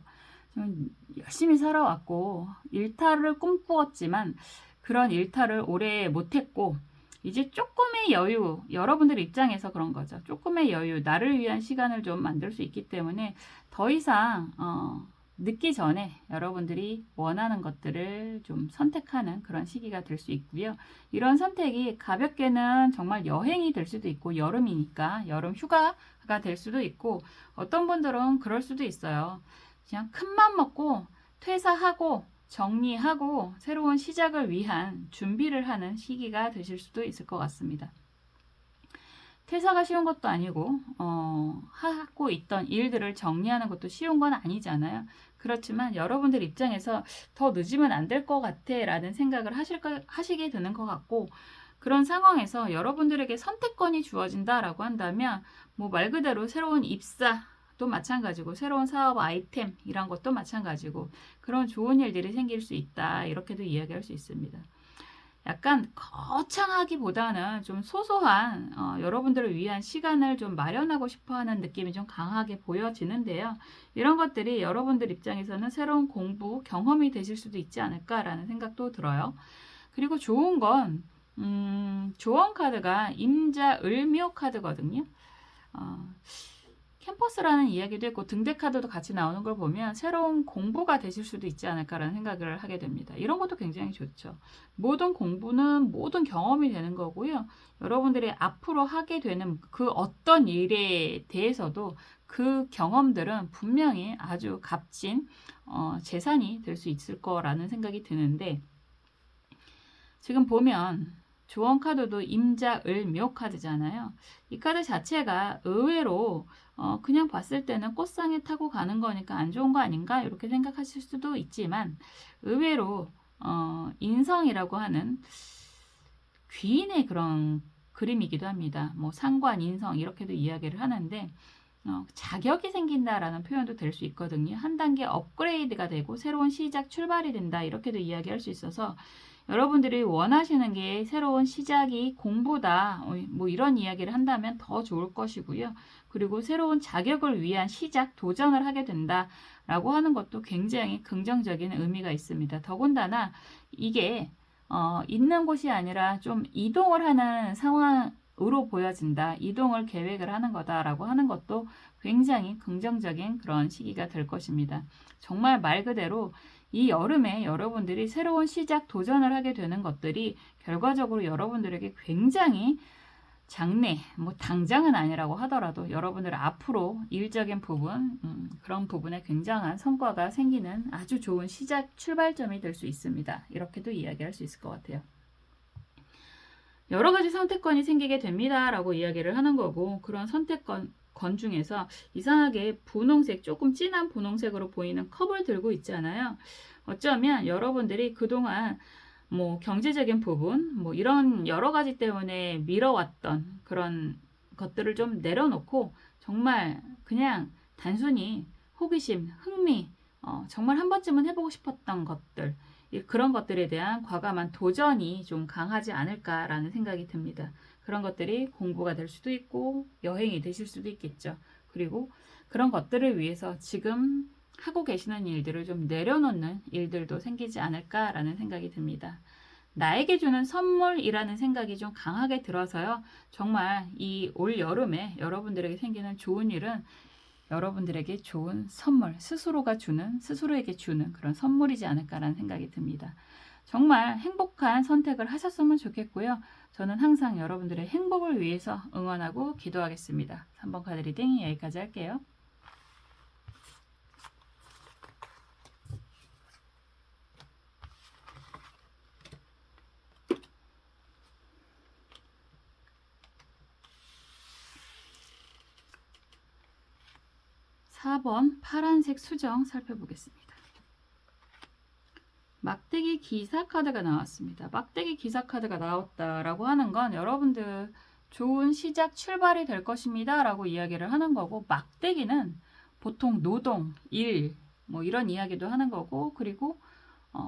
좀 열심히 살아왔고 일탈을 꿈꾸었지만 그런 일탈을 오래 못했고, 이제 조금의 여유, 여러분들 입장에서 그런 거죠. 조금의 여유, 나를 위한 시간을 좀 만들 수 있기 때문에 더 이상 늦기 전에 여러분들이 원하는 것들을 좀 선택하는 그런 시기가 될 수 있고요. 이런 선택이 가볍게는 정말 여행이 될 수도 있고, 여름이니까 여름 휴가가 될 수도 있고, 어떤 분들은 그럴 수도 있어요. 그냥 큰맘 먹고 퇴사하고 정리하고 새로운 시작을 위한 준비를 하는 시기가 되실 수도 있을 것 같습니다. 퇴사가 쉬운 것도 아니고 하고 있던 일들을 정리하는 것도 쉬운 건 아니잖아요. 그렇지만 여러분들 입장에서 더 늦으면 안 될 것 같아 라는 생각을 하시게 되는 것 같고, 그런 상황에서 여러분들에게 선택권이 주어진다라고 한다면 뭐 말 그대로 새로운 입사도 마찬가지고 새로운 사업 아이템 이런 것도 마찬가지고 그런 좋은 일들이 생길 수 있다 이렇게도 이야기할 수 있습니다. 약간 거창하기보다는 좀 소소한 여러분들을 위한 시간을 좀 마련하고 싶어하는 느낌이 좀 강하게 보여지는데요. 이런 것들이 여러분들 입장에서는 새로운 공부, 경험이 되실 수도 있지 않을까라는 생각도 들어요. 그리고 좋은 건 조언 카드가 임자 을묘 카드거든요. 캠퍼스라는 이야기도 있고 등대 카드도 같이 나오는 걸 보면 새로운 공부가 되실 수도 있지 않을까라는 생각을 하게 됩니다. 이런 것도 굉장히 좋죠. 모든 공부는 모든 경험이 되는 거고요. 여러분들이 앞으로 하게 되는 그 어떤 일에 대해서도 그 경험들은 분명히 아주 값진 재산이 될 수 있을 거라는 생각이 드는데, 지금 보면 조언 카드도 임자을묘 카드잖아요. 이 카드 자체가 의외로 그냥 봤을 때는 꽃상에 타고 가는 거니까 안 좋은 거 아닌가 이렇게 생각하실 수도 있지만, 의외로 인성이라고 하는 귀인의 그런 그림이기도 합니다. 뭐 상관, 인성 이렇게도 이야기를 하는데, 자격이 생긴다라는 표현도 될 수 있거든요. 한 단계 업그레이드가 되고 새로운 시작, 출발이 된다 이렇게도 이야기할 수 있어서, 여러분들이 원하시는 게 새로운 시작이 공부다 뭐 이런 이야기를 한다면 더 좋을 것이고요. 그리고 새로운 자격을 위한 시작, 도전을 하게 된다라고 하는 것도 굉장히 긍정적인 의미가 있습니다. 더군다나 이게 있는 곳이 아니라 좀 이동을 하는 상황으로 보여진다. 이동을 계획을 하는 거다라고 하는 것도 굉장히 긍정적인 그런 시기가 될 것입니다. 정말 말 그대로 이 여름에 여러분들이 새로운 시작, 도전을 하게 되는 것들이 결과적으로 여러분들에게 굉장히 장래, 뭐 당장은 아니라고 하더라도 여러분들 앞으로 일적인 부분, 그런 부분에 굉장한 성과가 생기는 아주 좋은 시작, 출발점이 될 수 있습니다. 이렇게도 이야기할 수 있을 것 같아요. 여러 가지 선택권이 생기게 됩니다. 라고 이야기를 하는 거고, 그런 선택권 중에서 이상하게 분홍색, 조금 진한 분홍색으로 보이는 컵을 들고 있잖아요. 어쩌면 여러분들이 그동안 뭐 경제적인 부분, 뭐 이런 여러 가지 때문에 미뤄왔던 그런 것들을 좀 내려놓고 정말 그냥 단순히 호기심, 흥미, 정말 한 번쯤은 해보고 싶었던 것들, 그런 것들에 대한 과감한 도전이 좀 강하지 않을까라는 생각이 듭니다. 그런 것들이 공부가 될 수도 있고 여행이 되실 수도 있겠죠. 그리고 그런 것들을 위해서 지금 하고 계시는 일들을 좀 내려놓는 일들도 생기지 않을까라는 생각이 듭니다. 나에게 주는 선물이라는 생각이 좀 강하게 들어서요. 정말 이 올 여름에 여러분들에게 생기는 좋은 일은 여러분들에게 좋은 선물, 스스로에게 주는 그런 선물이지 않을까라는 생각이 듭니다. 정말 행복한 선택을 하셨으면 좋겠고요. 저는 항상 여러분들의 행복을 위해서 응원하고 기도하겠습니다. 3번 카드 리딩 여기까지 할게요. (4번) 파란색 수정 살펴보겠습니다. 막대기 기사 카드가 나왔습니다. 막대기 기사 카드가 나왔다라고 하는 건 여러분들 좋은 시작, 출발이 될 것입니다 라고 이야기를 하는 거고, 막대기는 보통 노동, 일, 뭐 이런 이야기도 하는 거고, 그리고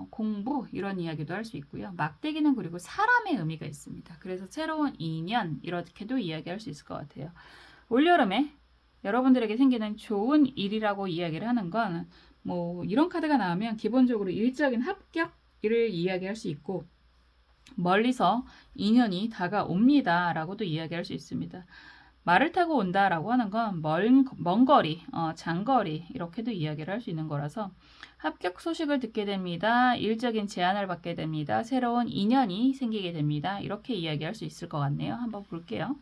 공부 이런 이야기도 할 수 있고요. 막대기는 그리고 사람의 의미가 있습니다. 그래서 새로운 인연 이렇게도 이야기할 수 있을 것 같아요. 올여름에 여러분들에게 생기는 좋은 일이라고 이야기를 하는 건 뭐 이런 카드가 나오면 기본적으로 일적인 합격을 이야기할 수 있고, 멀리서 인연이 다가옵니다 라고도 이야기할 수 있습니다. 말을 타고 온다 라고 하는 건 먼 거리, 장거리 이렇게도 이야기를 할 수 있는 거라서 합격 소식을 듣게 됩니다. 일적인 제안을 받게 됩니다. 새로운 인연이 생기게 됩니다. 이렇게 이야기할 수 있을 것 같네요. 한번 볼게요.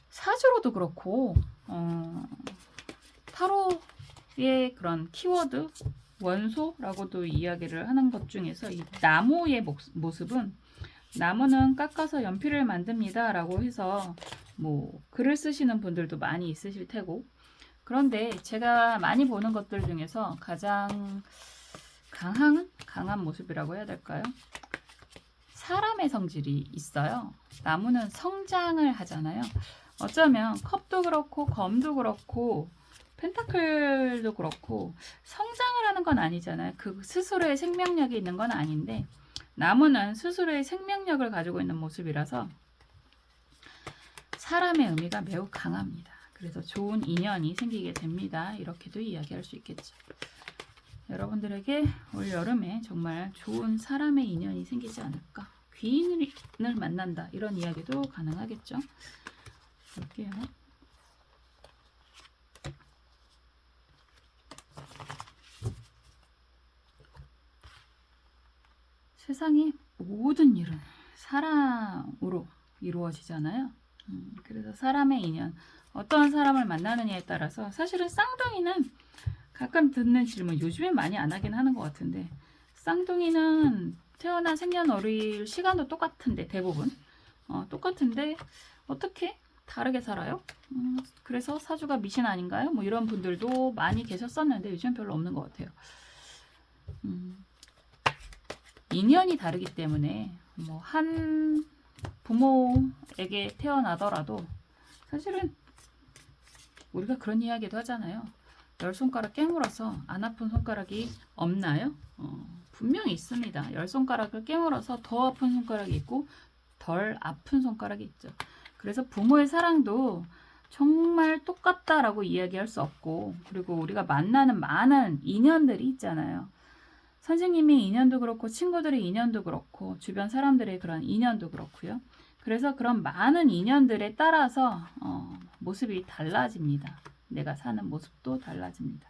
사주로도 그렇고 타로의 그런 키워드, 원소라고도 이야기를 하는 것 중에서 이 나무의 모습은, 나무는 깎아서 연필을 만듭니다 라고 해서 뭐 글을 쓰시는 분들도 많이 있으실 테고, 그런데 제가 많이 보는 것들 중에서 가장 강한 모습이라고 해야 될까요? 사람의 성질이 있어요. 나무는 성장을 하잖아요. 어쩌면 컵도 그렇고 검도 그렇고 펜타클도 그렇고 성장을 하는 건 아니잖아요. 그 스스로의 생명력이 있는 건 아닌데, 나무는 스스로의 생명력을 가지고 있는 모습이라서 사람의 의미가 매우 강합니다. 그래서 좋은 인연이 생기게 됩니다. 이렇게도 이야기할 수 있겠죠. 여러분들에게 올 여름에 정말 좋은 사람의 인연이 생기지 않을까. 귀인을 만난다 이런 이야기도 가능하겠죠. 볼게요. 세상의 모든 일은 사랑으로 이루어지잖아요. 그래서 사람의 인연, 어떤 사람을 만나느냐에 따라서 사실은 쌍둥이는 가끔 듣는 질문, 요즘엔 많이 안 하긴 하는 것 같은데, 쌍둥이는 태어난 생년월일 시간도 똑같은데 대부분 똑같은데 어떻게 다르게 살아요? 그래서 사주가 미신 아닌가요? 뭐 이런 분들도 많이 계셨었는데 요즘 별로 없는 것 같아요. 인연이 다르기 때문에 뭐 한 부모에게 태어나더라도 사실은 우리가 그런 이야기도 하잖아요. 10손가락 깨물어서 안 아픈 손가락이 없나요? 분명히 있습니다. 10손가락을 깨물어서 더 아픈 손가락이 있고 덜 아픈 손가락이 있죠. 그래서 부모의 사랑도 정말 똑같다라고 이야기할 수 없고, 그리고 우리가 만나는 많은 인연들이 있잖아요. 선생님의 인연도 그렇고 친구들의 인연도 그렇고 주변 사람들의 그런 인연도 그렇고요. 그래서 그런 많은 인연들에 따라서 모습이 달라집니다. 내가 사는 모습도 달라집니다.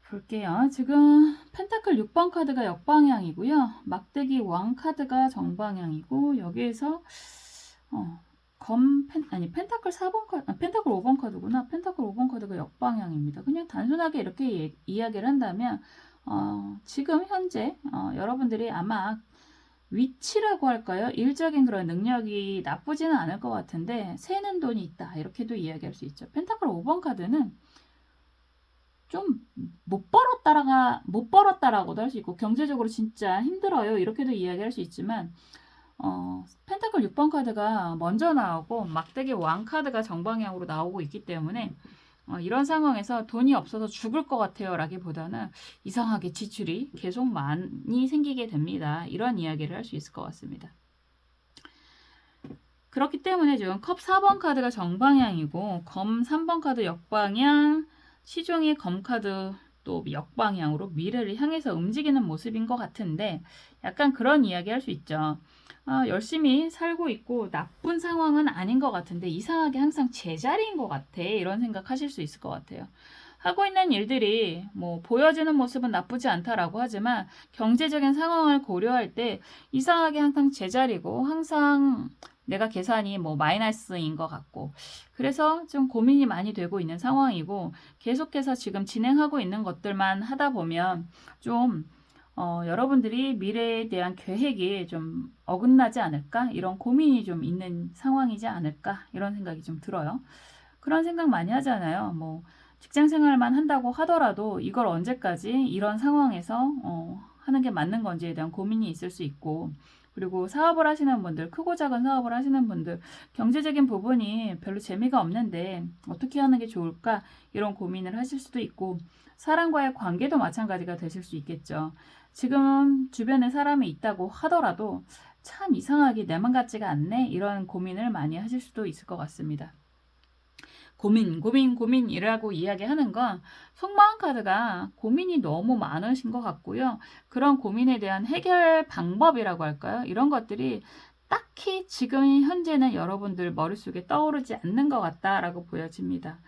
볼게요. 지금 펜타클 6번 카드가 역방향이고요. 막대기 왕 카드가 정방향이고 여기에서 펜타클 4번 카드, 펜타클 5번 카드구나. 펜타클 5번 카드가 역방향입니다. 그냥 단순하게 이렇게 이야기를 한다면 지금 현재 여러분들이 아마 위치라고 할까요? 일적인 그런 능력이 나쁘지는 않을 것 같은데 새는 돈이 있다. 이렇게도 이야기할 수 있죠. 펜타클 5번 카드는 좀 못 벌었다라고도 할 수 있고 경제적으로 진짜 힘들어요. 이렇게도 이야기할 수 있지만 펜타클 6번 카드가 먼저 나오고 막대기 왕 카드가 정방향으로 나오고 있기 때문에 이런 상황에서 돈이 없어서 죽을 것 같아요 라기보다는 이상하게 지출이 계속 많이 생기게 됩니다. 이런 이야기를 할 수 있을 것 같습니다. 그렇기 때문에 지금 컵 4번 카드가 정방향이고 검 3번 카드 역방향, 시종의 검 카드 또 역방향으로 미래를 향해서 움직이는 모습인 것 같은데 약간 그런 이야기 할 수 있죠. 열심히 살고 있고 나쁜 상황은 아닌 것 같은데 이상하게 항상 제자리인 것 같아. 이런 생각 하실 수 있을 것 같아요. 하고 있는 일들이 뭐 보여지는 모습은 나쁘지 않다라고 하지만 경제적인 상황을 고려할 때 이상하게 항상 제자리고 항상 내가 계산이 뭐 마이너스인 것 같고 그래서 좀 고민이 많이 되고 있는 상황이고 계속해서 지금 진행하고 있는 것들만 하다 보면 좀 여러분들이 미래에 대한 계획이 좀 어긋나지 않을까? 이런 고민이 좀 있는 상황이지 않을까? 이런 생각이 좀 들어요. 그런 생각 많이 하잖아요. 뭐 직장 생활만 한다고 하더라도 이걸 언제까지 이런 상황에서 하는 게 맞는 건지에 대한 고민이 있을 수 있고 그리고 사업을 하시는 분들, 크고 작은 사업을 하시는 분들, 경제적인 부분이 별로 재미가 없는데 어떻게 하는 게 좋을까? 이런 고민을 하실 수도 있고 사람과의 관계도 마찬가지가 되실 수 있겠죠. 지금 주변에 사람이 있다고 하더라도 참 이상하게 내만 같지가 않네? 이런 고민을 많이 하실 수도 있을 것 같습니다. 고민이라고 이야기하는 건 속마음 카드가 고민이 너무 많으신 것 같고요. 그런 고민에 대한 해결 방법이라고 할까요? 이런 것들이 딱히 지금 현재는 여러분들 머릿속에 떠오르지 않는 것 같다라고 보여집니다.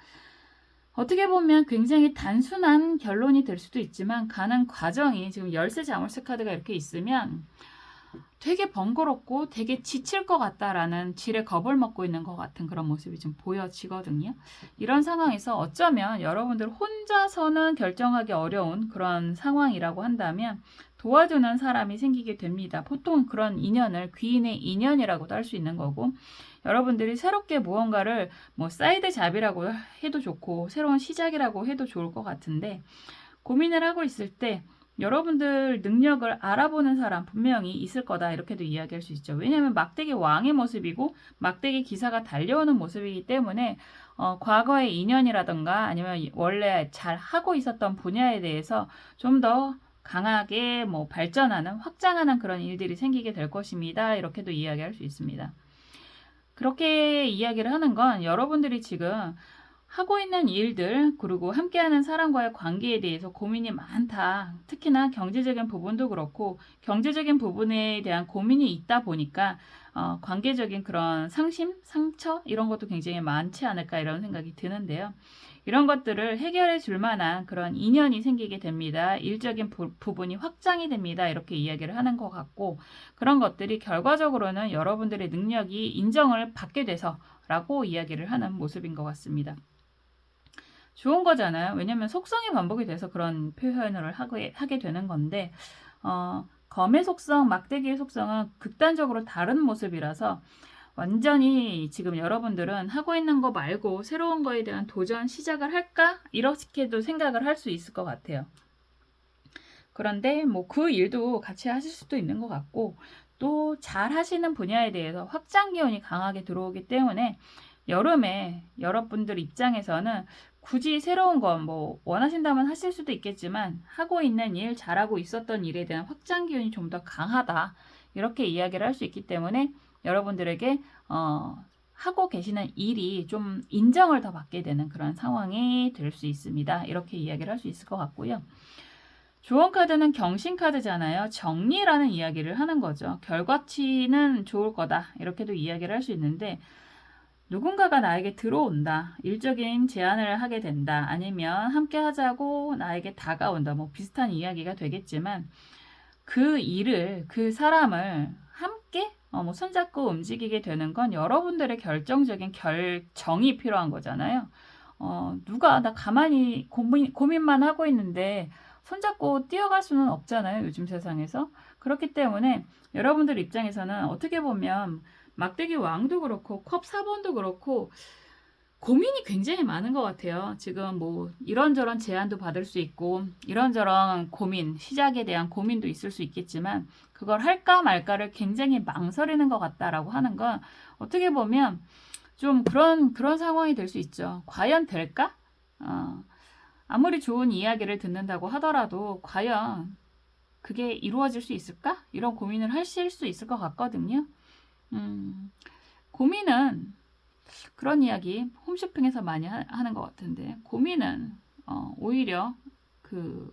어떻게 보면 굉장히 단순한 결론이 될 수도 있지만 가는 과정이 지금 열쇠 자물쇠 카드가 이렇게 있으면 되게 번거롭고 되게 지칠 것 같다라는 질에 겁을 먹고 있는 것 같은 그런 모습이 좀 보여지거든요. 이런 상황에서 어쩌면 여러분들 혼자서는 결정하기 어려운 그런 상황이라고 한다면 도와주는 사람이 생기게 됩니다. 보통 그런 인연을 귀인의 인연이라고도 할 수 있는 거고 여러분들이 새롭게 무언가를 뭐 사이드 잡이라고 해도 좋고 새로운 시작이라고 해도 좋을 것 같은데 고민을 하고 있을 때 여러분들 능력을 알아보는 사람 분명히 있을 거다 이렇게도 이야기할 수 있죠. 왜냐하면 막대기 왕의 모습이고 막대기 기사가 달려오는 모습이기 때문에 과거의 인연이라던가 아니면 원래 잘 하고 있었던 분야에 대해서 좀 더 강하게 뭐 발전하는 확장하는 그런 일들이 생기게 될 것입니다. 이렇게도 이야기할 수 있습니다. 그렇게 이야기를 하는 건 여러분들이 지금 하고 있는 일들, 그리고 함께하는 사람과의 관계에 대해서 고민이 많다. 특히나 경제적인 부분도 그렇고, 경제적인 부분에 대한 고민이 있다 보니까, 관계적인 그런 상심, 상처, 이런 것도 굉장히 많지 않을까, 이런 생각이 드는데요. 이런 것들을 해결해 줄 만한 그런 인연이 생기게 됩니다. 일적인 부분이 확장이 됩니다. 이렇게 이야기를 하는 것 같고, 그런 것들이 결과적으로는 여러분들의 능력이 인정을 받게 돼서 라고 이야기를 하는 모습인 것 같습니다. 좋은 거잖아요. 왜냐면 속성이 반복이 돼서 그런 표현을 하게 되는 건데, 검의 속성, 막대기의 속성은 극단적으로 다른 모습이라서 완전히 지금 여러분들은 하고 있는 거 말고 새로운 거에 대한 도전 시작을 할까? 이렇게도 생각을 할 수 있을 것 같아요. 그런데 뭐 그 일도 같이 하실 수도 있는 것 같고, 또 잘 하시는 분야에 대해서 확장 기운이 강하게 들어오기 때문에 여름에 여러분들 입장에서는 굳이 새로운 건 뭐 원하신다면 하실 수도 있겠지만, 하고 있는 일, 잘하고 있었던 일에 대한 확장 기운이 좀 더 강하다. 이렇게 이야기를 할 수 있기 때문에 여러분들에게 하고 계시는 일이 좀 인정을 더 받게 되는 그런 상황이 될 수 있습니다. 이렇게 이야기를 할 수 있을 것 같고요. 조언 카드는 경신 카드잖아요. 정리라는 이야기를 하는 거죠. 결과치는 좋을 거다. 이렇게도 이야기를 할 수 있는데, 누군가가 나에게 들어온다. 일적인 제안을 하게 된다. 아니면 함께 하자고 나에게 다가온다. 뭐 비슷한 이야기가 되겠지만, 그 일을, 그 사람을 함께 뭐 손잡고 움직이게 되는 건 여러분들의 결정적인 결정이 필요한 거잖아요. 누가 나 가만히 고민만 하고 있는데 손잡고 뛰어갈 수는 없잖아요. 요즘 세상에서. 그렇기 때문에 여러분들 입장에서는 어떻게 보면 막대기 왕도 그렇고 컵 4번도 그렇고 고민이 굉장히 많은 것 같아요. 지금 뭐 이런저런 제안도 받을 수 있고 이런저런 고민, 시작에 대한 고민도 있을 수 있겠지만 그걸 할까 말까를 굉장히 망설이는 것 같다라고 하는 건 어떻게 보면 좀 그런 상황이 될 수 있죠. 과연 될까? 아무리 좋은 이야기를 듣는다고 하더라도 과연 그게 이루어질 수 있을까? 이런 고민을 하실 수 있을 것 같거든요. 고민은 그런 이야기 홈쇼핑에서 많이 하는 것 같은데, 고민은 오히려 그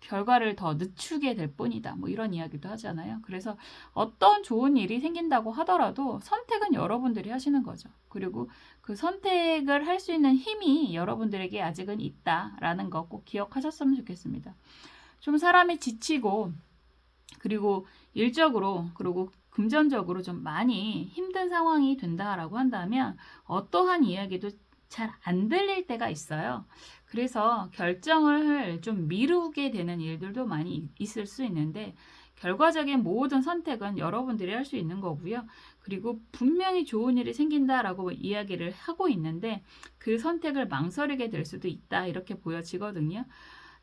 결과를 더 늦추게 될 뿐이다. 뭐 이런 이야기도 하잖아요. 그래서 어떤 좋은 일이 생긴다고 하더라도 선택은 여러분들이 하시는 거죠. 그리고 그 선택을 할 수 있는 힘이 여러분들에게 아직은 있다라는 거 꼭 기억하셨으면 좋겠습니다. 좀 사람이 지치고 그리고 일적으로 그리고 금전적으로 좀 많이 힘든 상황이 된다라고 한다면 어떠한 이야기도 잘 안 들릴 때가 있어요. 그래서 결정을 좀 미루게 되는 일들도 많이 있을 수 있는데 결과적인 모든 선택은 여러분들이 할 수 있는 거고요. 그리고 분명히 좋은 일이 생긴다라고 이야기를 하고 있는데 그 선택을 망설이게 될 수도 있다. 이렇게 보여지거든요.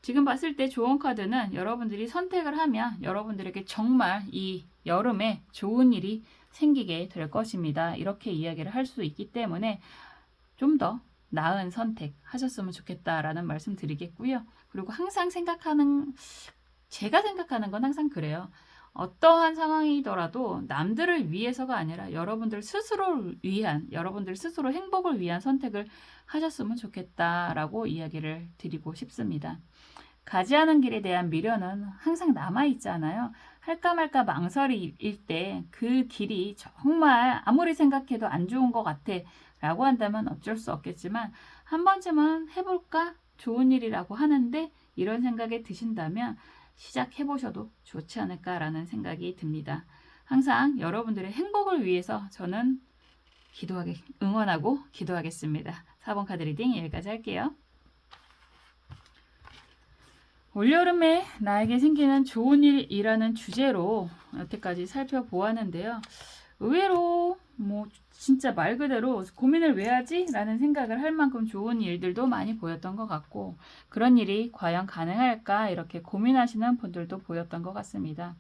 지금 봤을 때 조언 카드는 여러분들이 선택을 하면 여러분들에게 정말 이 여름에 좋은 일이 생기게 될 것입니다. 이렇게 이야기를 할 수 있기 때문에 좀 더 나은 선택 하셨으면 좋겠다라는 말씀 드리겠고요. 그리고 항상 제가 생각하는 건 항상 그래요. 어떠한 상황이더라도 남들을 위해서가 아니라 여러분들 스스로를 위한, 여러분들 스스로 행복을 위한 선택을 하셨으면 좋겠다라고 이야기를 드리고 싶습니다. 가지 않은 길에 대한 미련은 항상 남아있잖아요. 할까 말까 망설일 때 그 길이 정말 아무리 생각해도 안 좋은 것 같아 라고 한다면 어쩔 수 없겠지만 한 번쯤은 해볼까? 좋은 일이라고 하는데 이런 생각이 드신다면 시작해보셔도 좋지 않을까라는 생각이 듭니다. 항상 여러분들의 행복을 위해서 저는 응원하고 기도하겠습니다. 4번 카드 리딩 여기까지 할게요. 올여름에 나에게 생기는 좋은 일이라는 주제로 여태까지 살펴보았는데요. 의외로 뭐 진짜 말 그대로 고민을 왜 하지? 라는 생각을 할 만큼 좋은 일들도 많이 보였던 것 같고 그런 일이 과연 가능할까? 이렇게 고민하시는 분들도 보였던 것 같습니다.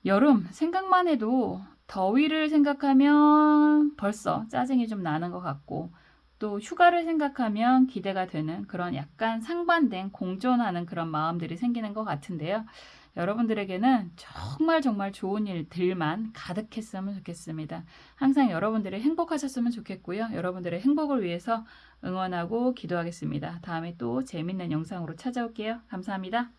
여름 생각만 해도 더위를 생각하면 벌써 짜증이 좀 나는 것 같고 또 휴가를 생각하면 기대가 되는 그런 약간 상반된 공존하는 그런 마음들이 생기는 것 같은데요. 여러분들에게는 정말 정말 좋은 일들만 가득했으면 좋겠습니다. 항상 여러분들이 행복하셨으면 좋겠고요. 여러분들의 행복을 위해서 응원하고 기도하겠습니다. 다음에 또 재밌는 영상으로 찾아올게요. 감사합니다.